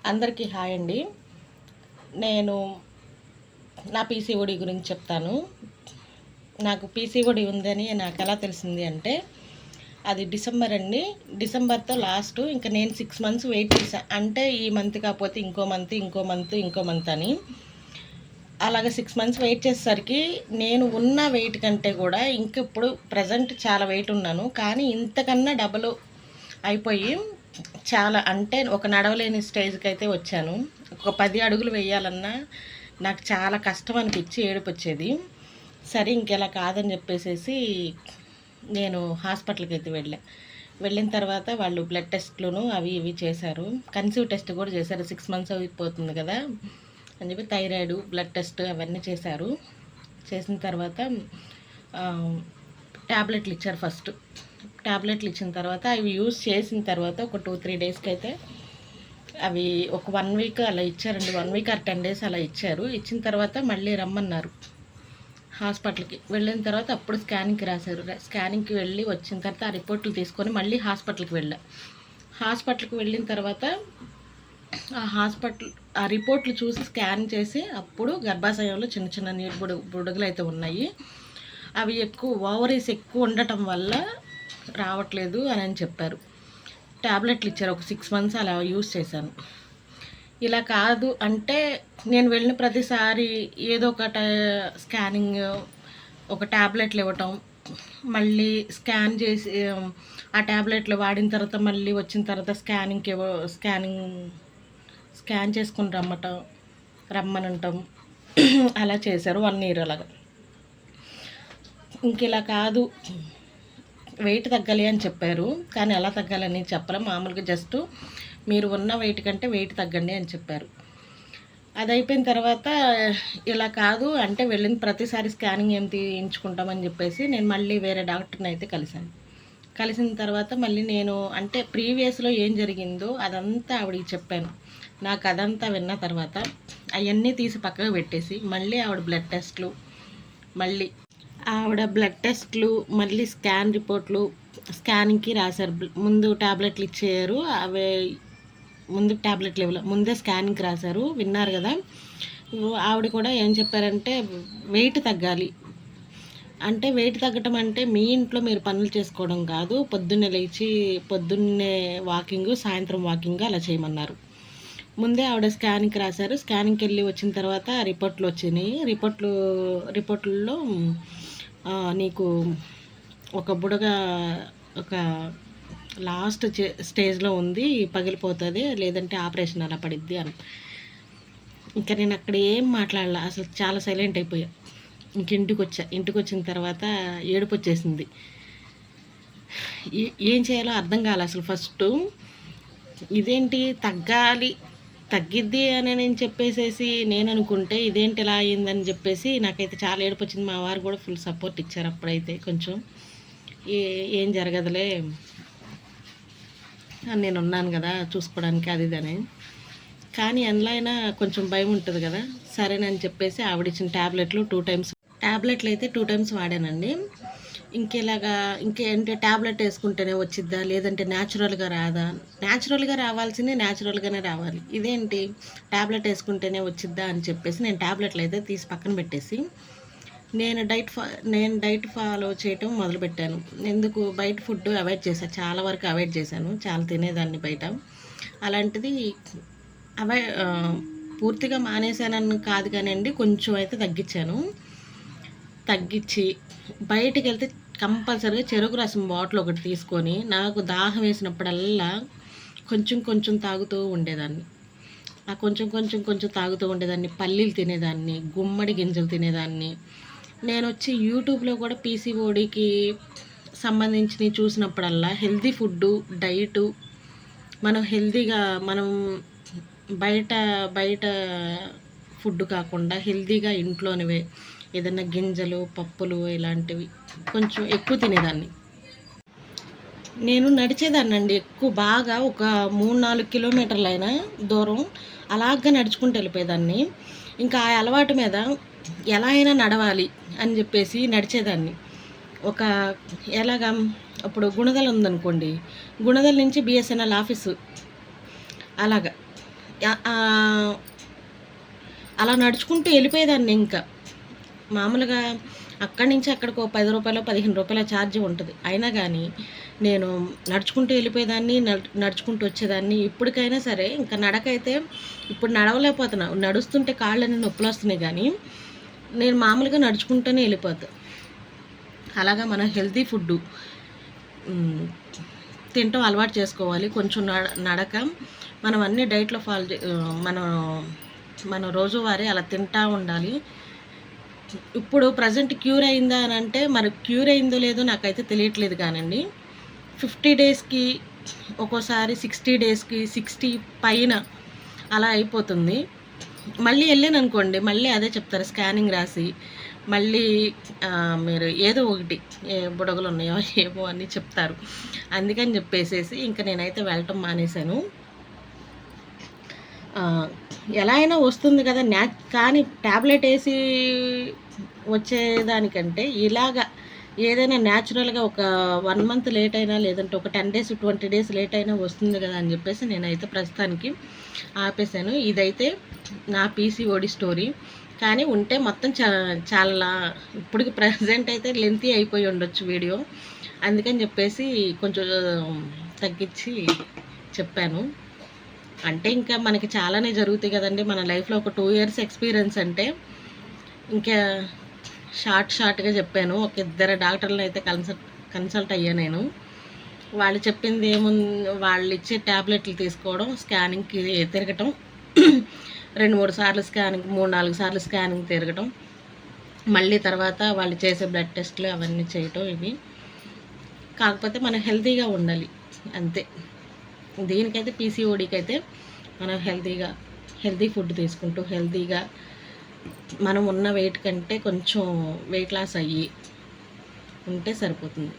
అందరికీ హాయ్ అండి. నేను నా పీసీఓడి గురించి చెప్తాను. నాకు పీసీఓడి ఉందని నాకు ఎలా తెలిసింది అంటే, అది డిసెంబర్ అండి. డిసెంబర్తో లాస్ట్. ఇంకా నేను 6 మంత్స్ వెయిట్ చేశాను. అంటే ఈ మంత్ కాకపోతే ఇంకో మంత్ అని అలాగే 6 మంత్స్ వెయిట్ చేసేసరికి నేను ఉన్న వెయిట్ కంటే కూడా ఇప్పుడు ప్రజెంట్ చాలా వెయిట్ ఉన్నాను. కానీ ఇంతకన్నా డబల్ అయిపోయి చాలా అంటే ఒక నడవలేని స్టేజ్కి అయితే వచ్చాను. ఒక 10 అడుగులు వేయాలన్నా నాకు చాలా కష్టం అనిపించి ఏడుపు వచ్చేది. సరే ఇంకెలా కాదని చెప్పేసి నేను హాస్పిటల్కి అయితే వెళ్ళిన తర్వాత వాళ్ళు బ్లడ్ టెస్ట్లను అవి ఇవి చేశారు. కన్సీవ్ టెస్ట్ కూడా చేశారు. 6 మంత్స్ అయిపోతుంది కదా అని చెప్పి థైరాయిడ్ బ్లడ్ టెస్ట్ అవన్నీ చేశారు. చేసిన తర్వాత ట్యాబ్లెట్లు ఇచ్చారు. ఫస్ట్ ట్యాబ్లెట్లు ఇచ్చిన తర్వాత అవి యూజ్ చేసిన తర్వాత ఒక 2-3 డేస్కి అయితే అవి ఒక 1 వీక్ అలా ఇచ్చారండి. 1 వీక్ ఆర్ 10 డేస్ అలా ఇచ్చారు. ఇచ్చిన తర్వాత మళ్ళీ రమ్మన్నారు హాస్పిటల్కి. వెళ్ళిన తర్వాత అప్పుడు స్కానింగ్కి రాశారు. స్కానింగ్కి వెళ్ళి వచ్చిన తర్వాత ఆ రిపోర్ట్లు తీసుకొని మళ్ళీ హాస్పిటల్కి హాస్పిటల్కి వెళ్ళిన తర్వాత ఆ రిపోర్ట్లు చూసి స్కాన్ చేసి అప్పుడు గర్భాశయంలో చిన్న చిన్న నీటి బుడగలు అయితే ఉన్నాయి. అవి ఓవరీస్ ఎక్కువ ఉండటం వల్ల రావట్లేదు అని చెప్పారు. ట్యాబ్లెట్లు ఇచ్చారు. ఒక 6 మంత్స్ అలా యూజ్ చేశాను. ఇలా కాదు అంటే నేను వెళ్ళిన ప్రతిసారి ఏదో ఒక స్కానింగ్ ఒక ట్యాబ్లెట్లు ఇవ్వటం, మళ్ళీ స్కాన్ చేసి ఆ ట్యాబ్లెట్లు వాడిన తర్వాత మళ్ళీ వచ్చిన తర్వాత స్కాన్ చేసుకుని రమ్మనంటాం అలా చేశారు 1 year అలాగా. ఇంక ఇలా కాదు వెయిట్ తగ్గాలి అని చెప్పారు. కానీ ఎలా తగ్గాలని చెప్పలే, మామూలుగా జస్ట్ మీరు ఉన్న వెయిట్ కంటే వెయిట్ తగ్గండి అని చెప్పారు. అది అయిపోయిన తర్వాత ఇలా కాదు అంటే వెళ్ళిన ప్రతిసారి స్కానింగ్ ఏం తీయించుకుంటామని చెప్పేసి నేను మళ్ళీ వేరే డాక్టర్ని అయితే కలిసిన తర్వాత మళ్ళీ నేను అంటే ప్రీవియస్లో ఏం జరిగిందో అదంతా ఆవిడకి చెప్పాను. నాకు అదంతా విన్న తర్వాత అవన్నీ తీసి పక్కకు పెట్టేసి మళ్ళీ ఆవిడ బ్లడ్ టెస్ట్లు మళ్ళీ స్కాన్ రిపోర్ట్లు స్కానింగ్కి రాశారు. ముందు ట్యాబ్లెట్లు ఇచ్చారు. అవే ముందు ట్యాబ్లెట్లు ఇవ్వలే, ముందే స్కానింగ్కి రాశారు. విన్నారు కదా. ఆవిడ కూడా ఏం చెప్పారంటే వెయిట్ తగ్గాలి అంటే వెయిట్ తగ్గటం అంటే మీ ఇంట్లో మీరు పనులు చేసుకోవడం కాదు, పొద్దున్నే వాకింగ్, సాయంత్రం వాకింగ్ అలా చేయమన్నారు. ముందే ఆవిడ స్కానింగ్కి రాశారు. స్కానింగ్కి వెళ్ళి వచ్చిన తర్వాత రిపోర్ట్లు వచ్చినాయి. రిపోర్ట్లలో నీకు ఒక బుడగ ఒక లాస్ట్ స్టేజ్లో ఉంది, పగిలిపోతుంది, లేదంటే ఆపరేషన్ అలా పడిద్ది అని. ఇంకా నేను అక్కడ ఏం మాట్లాడలే, అసలు చాలా సైలెంట్ అయిపోయా. ఇంటికి వచ్చిన తర్వాత ఏడుపు వచ్చేసింది. ఏం చేయాలో అర్థం కాలే అసలు. ఫస్ట్ ఇదేంటి తగ్గిద్ది అని నేను చెప్పేసేసి నేను అనుకుంటే ఇదేంటి ఇలా అయిందని చెప్పేసి నాకైతే చాలా ఏడుపు వచ్చింది. మా వారు కూడా ఫుల్ సపోర్ట్ ఇచ్చారు. అప్పుడైతే కొంచెం ఏం జరగదులే నేను ఉన్నాను కదా చూసుకోవడానికి అది ఇదని. కానీ అందులో అయినా కొంచెం భయం ఉంటుంది కదా. సరేనని చెప్పేసి ఆవిడిచ్చిన ట్యాబ్లెట్లు 2 times ట్యాబ్లెట్లు అయితే 2 times వాడానండి. ఇంకేంటి ట్యాబ్లెట్ వేసుకుంటేనే వచ్చిద్దా లేదంటే న్యాచురల్గా రాదా? న్యాచురల్గా రావాల్సింది న్యాచురల్గానే రావాలి. ఇదేంటి ట్యాబ్లెట్ వేసుకుంటేనే వచ్చిద్దా అని చెప్పేసి నేను ట్యాబ్లెట్లు అయితే తీసి పక్కన పెట్టేసి నేను డైట్ ఫాలో చేయటం మొదలుపెట్టాను. ఎందుకు బయట ఫుడ్ అవాయిడ్ చేశాను, చాలా వరకు అవాయిడ్ చేశాను. చాలా తినేదాన్ని బయట. అలాంటిది పూర్తిగా మానేశానని కాదు కానివ్వండి, కొంచెం అయితే తగ్గించి బయటికి వెళ్తే కంపల్సరీగా చెరుకు రసం బాటిల్ ఒకటి తీసుకొని నాకు దాహం వేసినప్పుడల్లా కొంచెం తాగుతూ ఉండేదాన్ని. ఆ కొంచెం తాగుతూ ఉండేదాన్ని. పల్లీలు తినేదాన్ని, గుమ్మడి గింజలు తినేదాన్ని. నేను వచ్చి యూట్యూబ్లో కూడా పీసీఓడికి సంబంధించినవి చూసినప్పుడల్లా హెల్తీ ఫుడ్డు డైటు మనం బయట ఫుడ్ కాకుండా హెల్తీగా ఇంట్లోనివే ఏదైనా గింజలు, పప్పులు ఇలాంటివి కొంచెం ఎక్కువ తినేదాన్ని. నేను నడిచేదాన్ని అండి ఎక్కువ, బాగా ఒక 3-4 కిలోమీటర్లైనా దూరం అలాగే నడుచుకుంటూ వెళ్ళిపోయేదాన్ని. ఇంకా ఆ అలవాటు మీద ఎలా అయినా నడవాలి అని చెప్పేసి నడిచేదాన్ని. ఇప్పుడు గుణదల ఉందనుకోండి, గుణదల నుంచి బిఎస్ఎన్ఎల్ ఆఫీసు అలాగా అలా నడుచుకుంటూ వెళ్ళిపోయేదాన్ని. ఇంకా మామూలుగా అక్కడి నుంచి అక్కడికి ఒక రూ. 10, రూ. 15 ఛార్జ్ ఉంటుంది. అయినా కానీ నేను నడుచుకుంటూ వెళ్ళిపోయేదాన్ని, నడుచుకుంటూ వచ్చేదాన్ని. ఇప్పటికైనా సరే ఇంకా నడకైతే ఇప్పుడు నడవలేకపోతున్నా. నడుస్తుంటే కాళ్ళని నొప్పులు వస్తున్నాయి, కానీ నేను మామూలుగా నడుచుకుంటూనే వెళ్ళిపోతా. అలాగా మన హెల్తీ ఫుడ్డు తింటాం అలవాటు చేసుకోవాలి. కొంచెం నడక మనం అన్ని డైట్లో మనం రోజువారీ అలా తింటూ ఉండాలి. ఇప్పుడు ప్రజెంట్ క్యూర్ అయిందా అని అంటే మరి క్యూర్ అయిందో లేదో నాకైతే తెలియట్లేదు. కానండి 50 డేస్కి, ఒక్కోసారి 60 డేస్కి, 60 పైన అలా అయిపోతుంది. మళ్ళీ వెళ్ళాను అనుకోండి, మళ్ళీ అదే చెప్తారు స్కానింగ్ రాసి, మళ్ళీ మీరు ఏదో ఒకటి ఏ బుడగలు ఉన్నాయో ఏమో అని చెప్తారు. అందుకని చెప్పేసేసి ఇంకా నేనైతే వెళ్ళటం మానేశాను. ఎలా అయినా వస్తుంది కదా కానీ ట్యాబ్లెట్ వేసి వచ్చేదానికంటే ఇలాగా ఏదైనా న్యాచురల్గా ఒక 1 మంత్ లేట్ అయినా, లేదంటే ఒక 10 డేస్ 20 డేస్ లేట్ అయినా వస్తుంది కదా అని చెప్పేసి నేనైతే ప్రస్తుతానికి ఆపేశాను. ఇదైతే నా పీసీఓడి స్టోరీ. కానీ ఉంటే మొత్తం చాలా ఇప్పటికి ప్రజెంట్ అయితే లెంతీ అయిపోయి ఉండొచ్చు వీడియో. అందుకని చెప్పేసి కొంచెం తగ్గించి చెప్పాను. అంటే ఇంకా మనకి చాలానే జరుగుతాయి కదండి మన లైఫ్లో. ఒక 2 years ఎక్స్పీరియన్స్ అంటే ఇంకా షార్ట్గా చెప్పాను. ఒక 2 డాక్టర్లను అయితే కన్సల్ట్ అయ్యా నేను. వాళ్ళు చెప్పింది ఏముంది, వాళ్ళు ఇచ్చే ట్యాబ్లెట్లు తీసుకోవడం, స్కానింగ్కి తిరగటం, 2-3 సార్లు స్కానింగ్, 3-4 సార్లు స్కానింగ్ తిరగటం, మళ్ళీ తర్వాత వాళ్ళు చేసే బ్లడ్ టెస్ట్లు అవన్నీ చేయటం. ఇవి కాకపోతే మనం హెల్తీగా ఉండాలి అంతే. దీనికైతే పీసీఓడికి అయితే మనం హెల్తీ ఫుడ్ తీసుకుంటూ హెల్తీగా మనం ఉన్న వెయిట్ కంటే కొంచెం వెయిట్ లాస్ అయ్యి ఉంటే సరిపోతుంది.